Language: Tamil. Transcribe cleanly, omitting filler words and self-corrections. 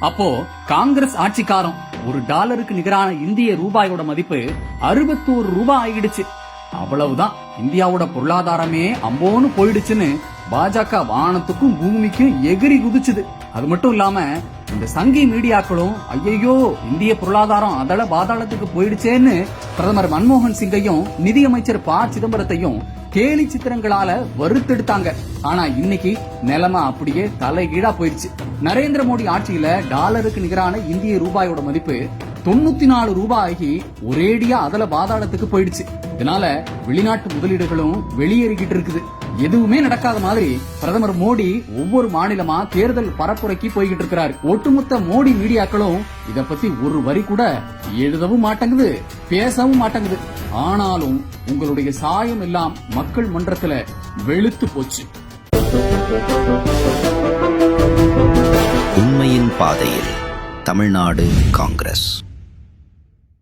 அப்போ காங்கிரஸ் ஆட்சிக்காரம் $1 நிகரான இந்திய ரூபாயோட மதிப்பு 61 ரூபாய் ஆகிடுச்சு. அவ்வளவுதான், இந்தியாவோட பொருளாதாரமே அம்போன்னு போயிடுச்சுன்னு பாஜக வானத்துக்கும் பூமிக்கும் எகிரி குதிச்சுது. அது மட்டும் இல்லாம இந்த சங்கி மீடியாக்களும் ஐயோ இந்திய பொருளாதாரம் அதள பாதாளத்துக்கு போயிடுச்சேன்னு பிரதமர் மன்மோகன் சிங்கையும் நிதியமைச்சர் ப சிதம்பரத்தையும் கேலி சித்திரங்களால வறுத்தெடுத்தாங்க. ஆனா இன்னைக்கு நிலைமை அப்படியே தலைகீழா போயிடுச்சு. நரேந்திர மோடி ஆட்சியில $க்கு நிகரான இந்திய ரூபாயோட மதிப்பு 94 ரூபாய் ஆகி ஒரேடியா அதல பாதாளத்துக்கு போயிடுச்சு. இதனால வெளிநாட்டு முதலீடுகளும் வெளியேறிக்கிட்டு இருக்குது. எதுவுமே நடக்காத மாதிரி பிரதமர் மோடி ஒவ்வொரு மாநிலமா தேர்தல் பரப்புரைக்கு போய்கிட்டு இருக்கிறாரு. ஒட்டுமொத்த மோடி மீடியாக்களும் இத பத்தி ஒரு வரி கூட எழுதவும் மாட்டேங்குது, பேசவும் மாட்டேங்குது. ஆனாலும் உங்களுடைய சாயம் எல்லாம் மக்கள் மன்றத்துல வெளுத்து போச்சு. உண்மையின் பாதையில் தமிழ்நாடு காங்கிரஸ்.